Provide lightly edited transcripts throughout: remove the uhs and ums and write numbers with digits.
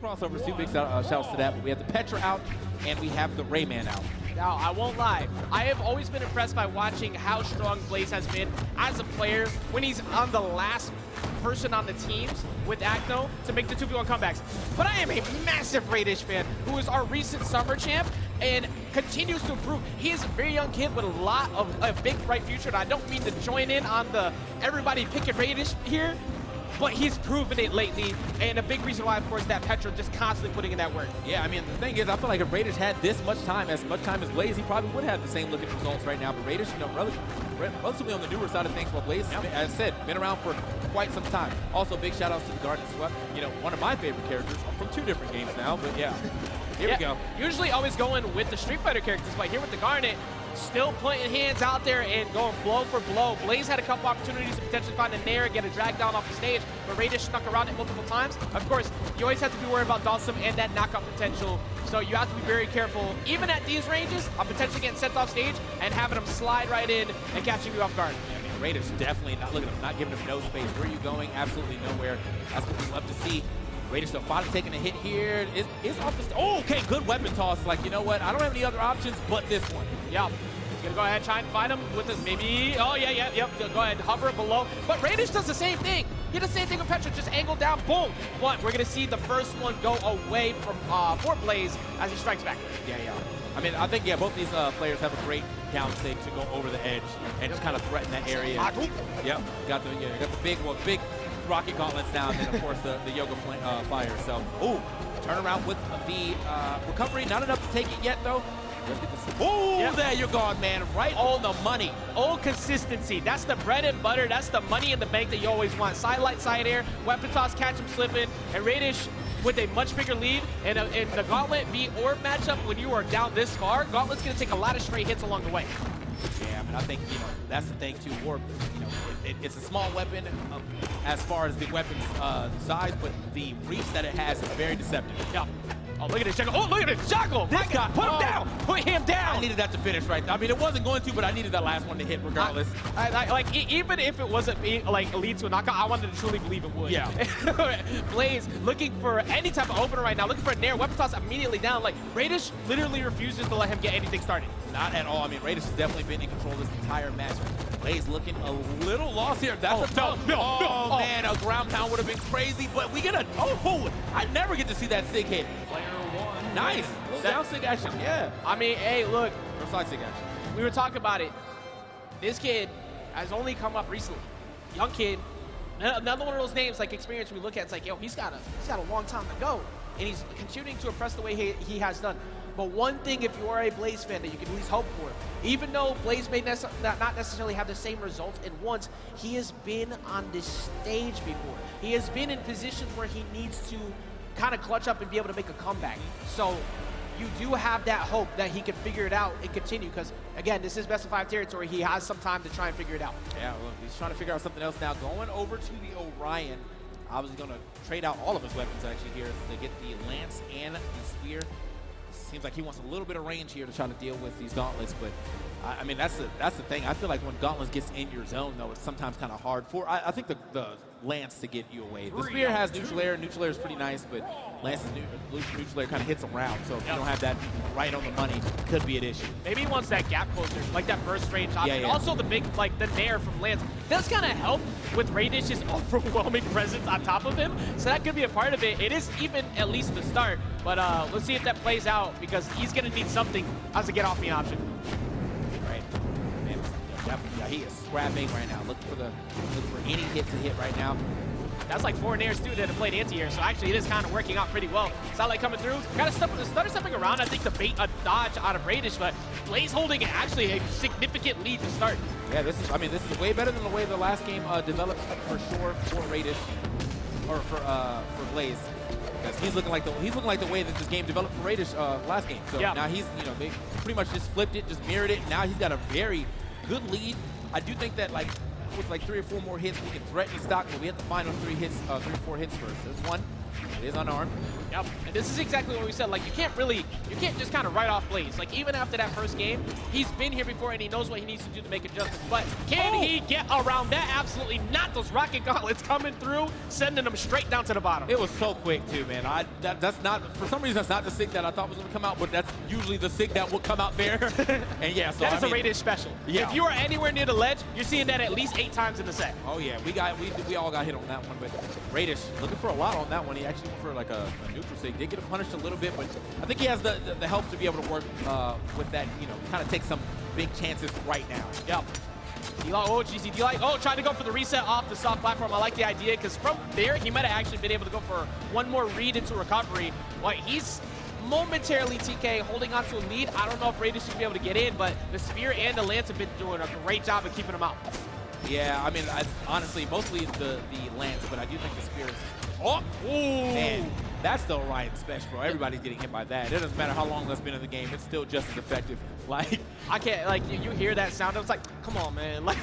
crossovers, two big shouts to that. But we have the Petra out, and we have the Rayman out. Now, I won't lie. I have always been impressed by watching how strong Blaze has been as a player when he's on the last person on the teams with Acno to make the 2v1 comebacks. But I am a massive Raydish fan who is our recent summer champ and continues to improve. He is a very young kid with a lot of a big bright future, and I don't mean to join in on the everybody picking Raydish here, but he's proven it lately, and a big reason why, of course, that Petra just constantly putting in that work. Yeah, I mean, the thing is, I feel like if Raydish had this much time as Blaze, he probably would have the same looking results right now. But Raydish, you know, relatively on the newer side of things, while Blaze, as I said, been around for quite some time. Also, big shout outs to the Garden Swept. You know, one of my favorite characters from two different games now, but yeah. Here we go. Usually always going with the Street Fighter characters, but here with the Garnet, still putting hands out there and going blow for blow. Blaze had a couple opportunities to potentially find a nair, get a drag down off the stage, but Raydish snuck around it multiple times. Of course, you always have to be worried about Dawson and that knockout potential, so you have to be very careful, even at these ranges, of potentially getting sent off stage and having them slide right in and catching you off guard. Yeah, I mean, Raydish definitely not looking at him, not giving him no space. Where are you going? Absolutely nowhere. That's what we love to see. Raydish so finally taking a hit here. Is off the oh, okay, good weapon toss. Like, you know what? I don't have any other options but this one. Yeah. He's gonna go ahead and try and find him with his maybe. Oh, yeah. Go ahead, hover it below. But Raydish does the same thing. He did the same thing with Petra, just angled down, boom. But we're gonna see the first one go away from for Blaze as he strikes back. Yeah. I mean, I think, yeah, both these players have a great down stick to go over the edge and just kind of threaten that area. Yep, got the big rocket gauntlets down, and of course the Yoga Fire. So, ooh, turn around with the recovery. Not enough to take it yet, though. Let's get this. Ooh, there you're gone, man. Right on the money. Old consistency. That's the bread and butter. That's the money in the bank that you always want. Side light, side air, weapon toss, catch him slipping, and Raydish with a much bigger lead. And in the Gauntlet v Orb matchup, when you are down this far, Gauntlet's going to take a lot of straight hits along the way. Yeah, I mean, I think, you know, that's the thing, too. Orb, you know, it's a small weapon as far as the weapon's size, but the reach that it has is very deceptive. Yeah. Oh, look at this Jackal. Oh, look at this Jackal. This guy. Put him down. Put him down. I needed that to finish right there. I mean, it wasn't going to, but I needed that last one to hit regardless. Like, even if it wasn't like lead to a knockout, I wanted to truly believe it would. Yeah. Blaze looking for any type of opener right now, looking for a nair. Weapon toss immediately down. Like, Raydish literally refuses to let him get anything started. Not at all. I mean, Raydish has definitely been in control this entire match. Blaze looking a little lost here. That's no. Man, a ground pound would have been crazy, but we get a I never get to see that sig hit. Player one. Nice. Down sig action, yeah. I mean, hey, look. Or side sig action. We were talking about it. This kid has only come up recently. Young kid. Another one of those names, like experience we look at, it's like, yo, he's got a long time to go. And he's continuing to impress the way he has done. But one thing, if you are a Blaze fan, that you can at least hope for, even though Blaze may not necessarily have the same results in once, he has been on this stage before. He has been in positions where he needs to kind of clutch up and be able to make a comeback. So you do have that hope that he can figure it out and continue, because again, this is best of 5 territory. He has some time to try and figure it out. Yeah, well, he's trying to figure out something else now. Going over to the Orion. Obviously going to trade out all of his weapons actually here to get the Lance and the Spear. Seems like he wants a little bit of range here to try to deal with these gauntlets, but I mean, that's the thing. I feel like when gauntlets gets in your zone, though, it's sometimes kind of hard for, I think, the Lance to get you away. The Spear has neutral air. Neutral air is pretty nice, but Lance's neutral air kind of hits around, so if you don't have that right on the money, it could be an issue. Maybe he wants that gap closer, like that first range option. Yeah. Also the big, like the nair from Lance. That's gonna help with Raydish's overwhelming presence on top of him, so that could be a part of it. It is even at least the start, but let's see if that plays out, because he's gonna need something as a get off me option. Right. Man, yeah, he is scrapping right now. Looking for any hit to hit right now. That's like 4 nairs too that have played anti-air, so actually it is kind of working out pretty well. Satellite coming through, kind of stutter stepping around, I think, to bait a dodge out of Raydish, but Blaze holding actually a significant lead to start. Yeah, this is way better than the way the last game developed for sure for Raydish, or for Blaze. Because he's looking like the way that this game developed for Raydish last game. So now he's, you know, they pretty much just flipped it, just mirrored it. Now he's got a very good lead. I do think that, like, with like 3 or 4 more hits, we can threaten stock, but we have to find those 3 or 4 hits first. There's one. It is unarmed. Yep, and this is exactly what we said. Like, you can't just kind of write off Blaze. Like, even after that first game, he's been here before and he knows what he needs to do to make adjustments. But can he get around that? Absolutely not. Those rocket gauntlets coming through, sending them straight down to the bottom. It was so quick too, man. That's not, for some reason, that's not the sig that I thought was going to come out, but that's usually the sig that will come out there. And yeah, so that is a Raydish special. Yeah. If you are anywhere near the ledge, you're seeing that at least 8 times in the set. Oh yeah, we all got hit on that one, but Raydish looking for a lot on that one. He actually went for like a neutral sig. Did get punished a little bit, but I think he has the help to be able to work with that, you know, kind of take some big chances right now. Yep. Oh, GC, trying to go for the reset off the soft platform. I like the idea, because from there, he might have actually been able to go for one more read into recovery. Well, he's momentarily, TK, holding on to a lead. I don't know if Raydish should be able to get in, but the Spear and the Lance have been doing a great job of keeping him out. Yeah, I mean, honestly, mostly the Lance, but I do think the Spear is... Oh! Ooh. Man, that's the Orion special, bro. Everybody's getting hit by that. It doesn't matter how long that's been in the game. It's still just as effective. Like, I can't, like, you hear that sound, it's like, come on, man. Like,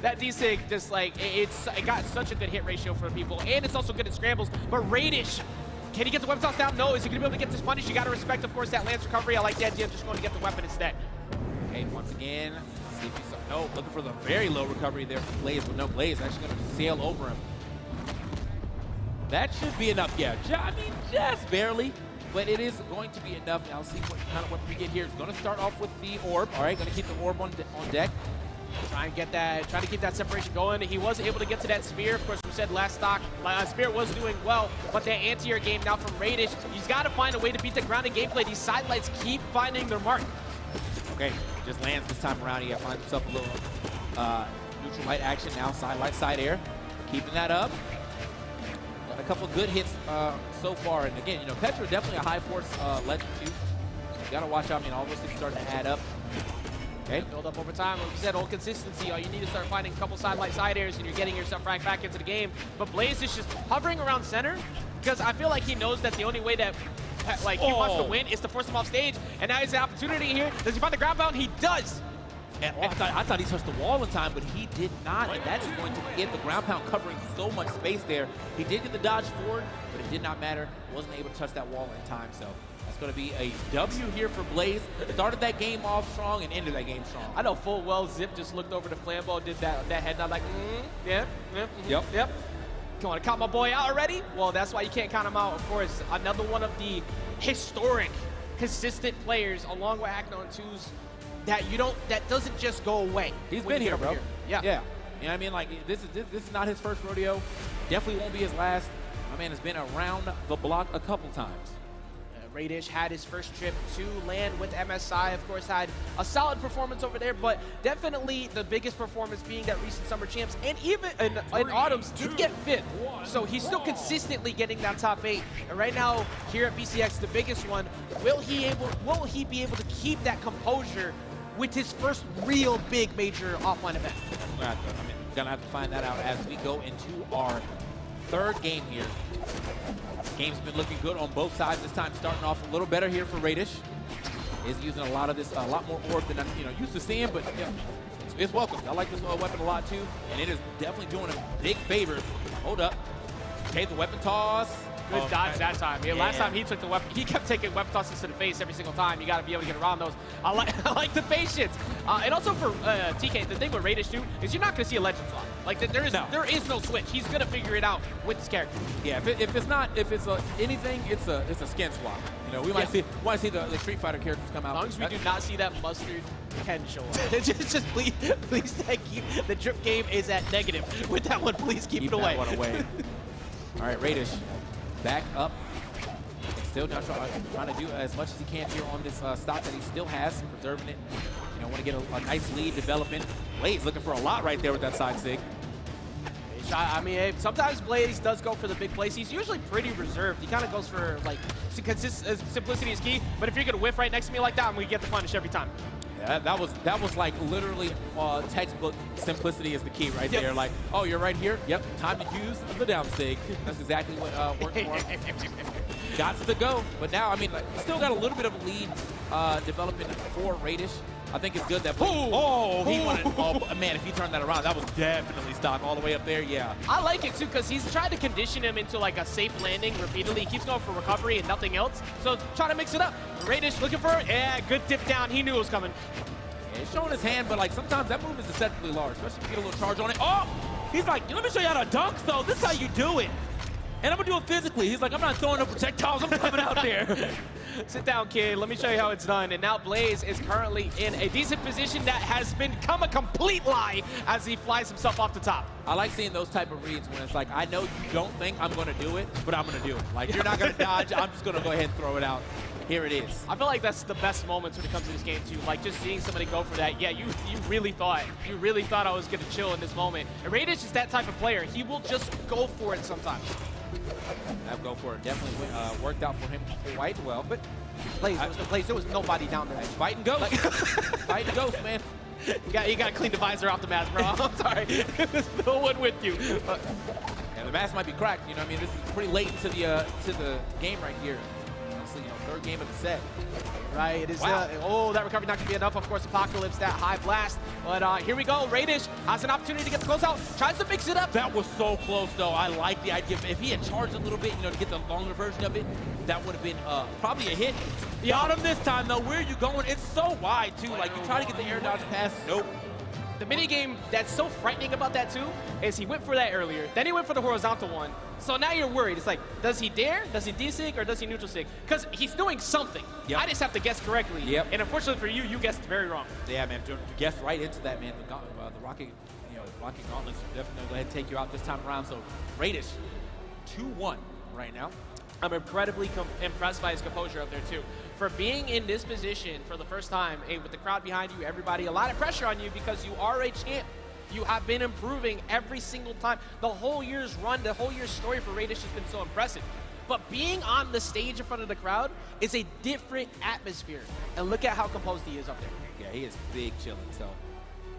that D-Sig just, like, it got such a good hit ratio for people, and it's also good at scrambles. But Raydish, can he get the weapon toss down? No. Is he going to be able to get this punish? You got to respect, of course, that Lance recovery. I like the idea of just going to get the weapon instead. Okay, once again, see if he's... No, looking for the very low recovery there for Blaze, but no, Blaze actually going to sail over him. That should be enough, yeah. I mean, just barely, but it is going to be enough. Now, let's see what kind of weapon we get here. It's going to start off with the orb. All right, going to keep the orb on deck. Trying to keep that separation going. He was able to get to that Spear. Of course, we said last stock, Spear was doing well, but that anti-air game now from Raydish, he's got to find a way to beat the grounded gameplay. These sidelights keep finding their mark. Okay, just lands this time around. He finds himself a little neutral light action now. Side light, side air. Keeping that up. Got a couple good hits so far. And again, you know, Petra definitely a high force legend too. You gotta watch out. I mean, all those things starting to add up. Okay. Build up over time. Like you said, old consistency. All you need to start finding a couple side light side airs and you're getting yourself right back into the game. But Blaze is just hovering around center because I feel like he knows that the only way that he wants to win is to force him off stage. And now he's the opportunity here. Does he find the ground pound? He does. And I thought he touched the wall in time, but he did not. And that's going to get the ground pound covering so much space there. He did get the dodge forward, but it did not matter. Wasn't able to touch that wall in time. So that's going to be a W here for Blaze. Started that game off strong and ended that game strong. I know full well Zip just looked over to Flambeau, did that head nod like, yep. You want to count my boy out already? Well, that's why you can't count him out. Of course, another one of the historic, consistent players, along with Acno and Twos, that doesn't just go away. He's been here, bro. Yeah. You know what I mean? Like, this is not his first rodeo. Definitely won't be his last. My man has been around the block a couple times. Raydish had his first trip to land with MSI, of course, had a solid performance over there, but definitely the biggest performance being that recent Summer Champs, and even in Autumns did get 5th. So he's still consistently getting that top 8. And right now, here at BCX, the biggest one, will he be able to keep that composure with his first real big major offline event? We're gonna have to find that out as we go into our third game here. Game's been looking good on both sides this time, starting off a little better here for Raydish. Is using a lot more orb than I'm used to seeing, but yeah, it's welcome. I like this weapon a lot too, and it is definitely doing him big favors. Hold up. Okay, the weapon toss. Good dodge that time. Yeah, last time he took the weapon, he kept taking weapon tosses to the face every single time. You got to be able to get around those. I like the patience. And also for TK, the thing with Raydish too is you're not going to see a legend swap. Like there is no switch. He's going to figure it out with his character. Yeah, if it's anything, it's a skin swap. You know, we might see the Street Fighter characters come out. As long as we do not see that mustard Ken show up. just please thank you. The drip game is at negative. With that one, please keep it away. That one away. All right, Raydish. Back up. Still not trying to do as much as he can here on this stock that he still has, preserving it. You know, want to get a nice lead developing. Blaze looking for a lot right there with that side sig. I mean, sometimes Blaze does go for the big plays. He's usually pretty reserved. He kind of goes for, like, simplicity is key. But if you're going to whiff right next to me like that, I'm going to get the punish every time. Yeah, that was like literally textbook simplicity is the key right there. Like, oh, you're right here. Yep, time to use the down sig. That's exactly what worked for him. Got to go, but now I mean, like, still got a little bit of a lead developing for Raydish. I think it's good that Blaze, he wanted, man, if he turned that around, that was definitely stock all the way up there, yeah. I like it too, because he's trying to condition him into like a safe landing repeatedly. He keeps going for recovery and nothing else. So trying to mix it up. Raydish looking for it. Yeah, good dip down. He knew it was coming. Yeah, he's showing his hand, but like sometimes that move is deceptively large, especially if you get a little charge on it. Oh, he's like, let me show you how to dunk though. This is how you do it. And I'm gonna do it physically. He's like, I'm not throwing no projectiles, I'm coming out there. Sit down, kid. Let me show you how it's done. And now Blaze is currently in a decent position that has become a complete lie as he flies himself off the top. I like seeing those type of reads when it's like, I know you don't think I'm gonna do it, but I'm gonna do it. Like, you're not gonna dodge, I'm just gonna go ahead and throw it out. Here it is. I feel like that's the best moments when it comes to this game too. Like just seeing somebody go for that. Yeah, you really thought I was gonna chill in this moment. And Raydish is that type of player. He will just go for it sometimes. That go for it definitely worked out for him quite well. But Blaze, there was nobody down there. Fighting ghost. Fighting ghost, man. You got to clean the visor off the mask, bro. I'm sorry. There's no one with you. And the mask might be cracked. You know what I mean? This is pretty late into the game right here. So, you know, third game of the set. Right, it is. Wow. That recovery not going to be enough. Of course, Apocalypse, that high blast. But here we go. Raydish has an opportunity to get the closeout. Tries to mix it up. That was so close, though. I like the idea. If he had charged a little bit, you know, to get the longer version of it, that would have been probably a hit. Got him this time, though. Where are you going? It's so wide, too. Like, you try to get the air dodge pass. Nope. The minigame that's so frightening about that, too, is he went for that earlier. Then he went for the horizontal one. So now you're worried. It's like, does he dare? Does he D-sig? Or does he neutral sig? Because he's doing something. Yep. I just have to guess correctly. Yep. And unfortunately for you, you guessed very wrong. Yeah, man. You guessed right into that, man. The Rocket, Rocket Gauntlets definitely go ahead and take you out this time around. So Raydish, 2-1 right now. I'm incredibly impressed by his composure up there, too. For being in this position for the first time, with the crowd behind you, everybody, a lot of pressure on you because you are a champ. You have been improving every single time. The whole year's run, the whole year's story for Raydish has been so impressive. But being on the stage in front of the crowd is a different atmosphere. And look at how composed he is up there. Yeah, he is big chilling. So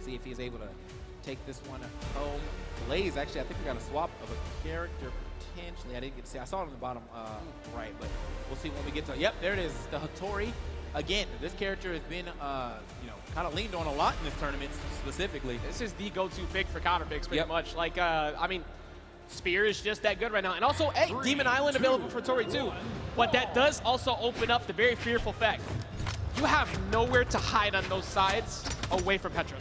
see if he's able to take this one home. Blaze, actually, I think we got a swap of a character potentially. I didn't get to see. I saw it on the bottom right, but we'll see when we get to. Yep, there it is. It's the Hattori. Again, this character has been, kind of leaned on a lot in this tournament specifically. This is the go-to pick for counter picks, pretty much. Like, I mean, Spear is just that good right now. And also, hey, Demon Island available for Tori too. But that does also open up the very fearful fact. You have nowhere to hide on those sides away from Petra.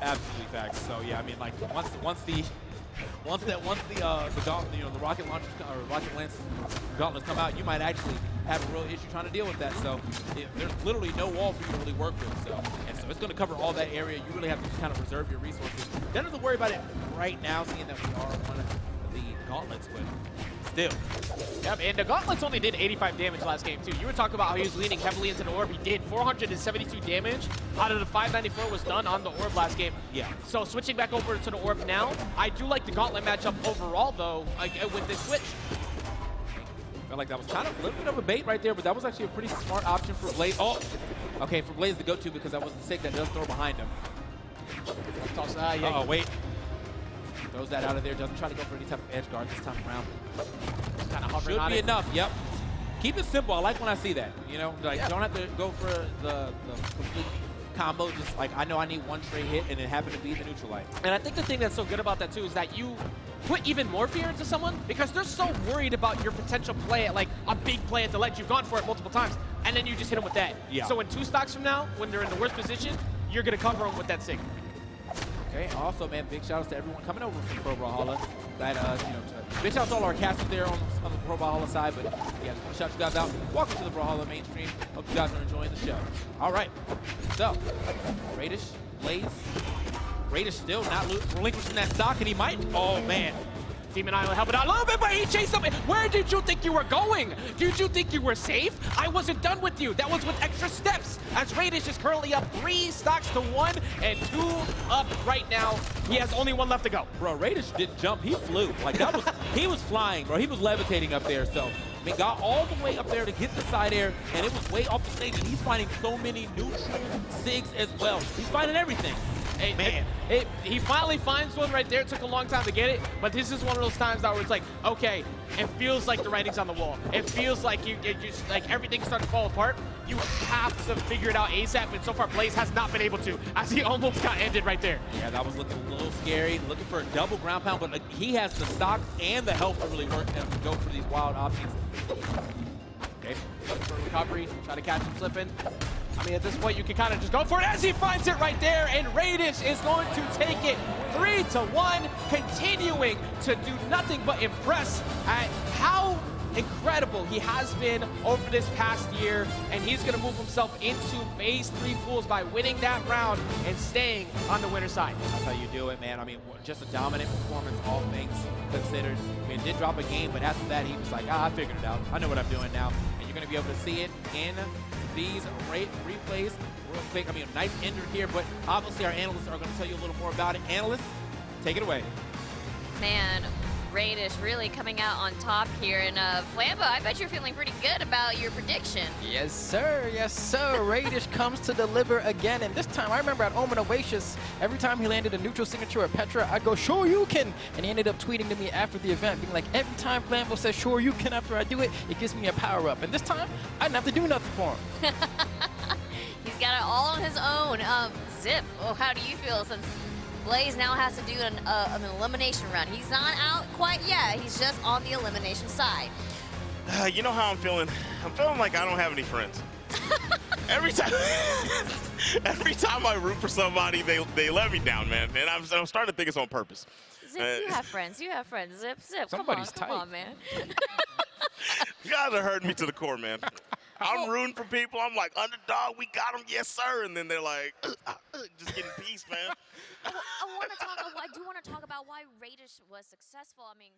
Absolutely facts. So yeah, I mean, like once the rocket launchers or rocket lance gauntlets come out, you might actually have a real issue trying to deal with that. So there's literally no wall for you to really work with. So it's going to cover all that area. You really have to just kind of reserve your resources. Don't have to worry about it right now, seeing that we are on one of the gauntlets, but still. Yep, and the gauntlets only did 85 damage last game too. You were talking about how he was leaning heavily into the orb. He did 472 damage out of the 594 was done on the orb last game. Yeah. So switching back over to the orb now, I do like the gauntlet matchup overall though, like with this switch. I felt like that was kind of a little bit of a bait right there, but that was actually a pretty smart option for Blaze. Oh, okay, for Blaze to go to because that was the sig that does throw behind him. Oh, wait. Throws that out of there. Doesn't try to go for any type of edge guard this time around. Kind of hovering Should on be it. enough. Yep. Keep it simple. I like when I see that. You know, like don't have to go for the complete combo. Just like I know I need one straight hit, and it happened to be the neutral light. And I think the thing that's so good about that too is that you put even more fear into someone because they're so worried about your potential play, like a big play at the ledge. You've gone for it multiple times, and then you just hit them with that. Yeah. So in 2 stocks from now, when they're in the worst position, you're gonna cover them with that sig. Okay. Also, man, big shout outs to everyone coming over from Pro Brawlhalla. That big shout out to all our casters there on the Pro Brawlhalla side. But yeah, just want to shout you guys out. Welcome to the Brawlhalla mainstream. Hope you guys are enjoying the show. All right. So, Raydish, Blaze. Raydish still not relinquishing that stock, and he might. Oh man. Demon Island helping out a little bit, but he chased him. Where did you think you were going? Did you think you were safe? I wasn't done with you. That was with extra steps. As Raydish is currently up 3 stocks to 1 and 2 up right now. He has only 1 left to go. Bro, Raydish didn't jump. He flew. Like that was, he was flying, bro. He was levitating up there. So, I mean, got all the way up there to get the side air, and it was way off the stage. And he's finding so many neutral sigs as well. He's finding everything. Man. He finally finds one right there. It took a long time to get it, but this is one of those times that where it's like, okay, it feels like the writing's on the wall. It feels like it just like everything's starting to fall apart. You have to figure it out ASAP, and so far Blaze has not been able to, as he almost got ended right there. Yeah, that was looking a little scary. Looking for a double ground pound, but like, he has the stock and the health to really work and to go for these wild options. Okay, for recovery, try to catch him slipping. I mean, at this point, you can kind of just go for it as he finds it right there, and Raydish is going to take it 3-1, continuing to do nothing but impress at how incredible he has been over this past year, and he's going to move himself into phase 3 pools by winning that round and staying on the winner's side. That's how you do it, man. I mean, just a dominant performance, all things considered. I mean, it did drop a game, but after that, he was like, I figured it out. I know what I'm doing now. And you're going to be able to see it in these replays real quick. I mean, a nice ender here, but obviously our analysts are going to tell you a little more about it. Analysts, take it away. Man, Raydish really coming out on top here. And Flambo, I bet you're feeling pretty good about your prediction. Yes, sir. Yes, sir. Raydish comes to deliver again. And this time, I remember at Omen Oasis, every time he landed a neutral signature at Petra, I'd go, sure you can. And he ended up tweeting to me after the event, being like, every time Flambo says, sure you can after I do it, it gives me a power-up. And this time, I didn't have to do nothing for him. He's got it all on his own. Zip, well, how do you feel since Blaze now has to do an elimination run? He's not out quite yet. He's just on the elimination side. You know how I'm feeling? I'm feeling like I don't have any friends. every time I root for somebody, they let me down, man. And I'm starting to think it's on purpose. Zip, you have friends. You have friends. Zip, Somebody's come on, man. You guys are hurting me to the core, man. I'm rooting for people. I'm like, underdog, we got him, yes, sir. And then they're like, just getting peace, man. I do want to talk about why Raydish was successful. I mean,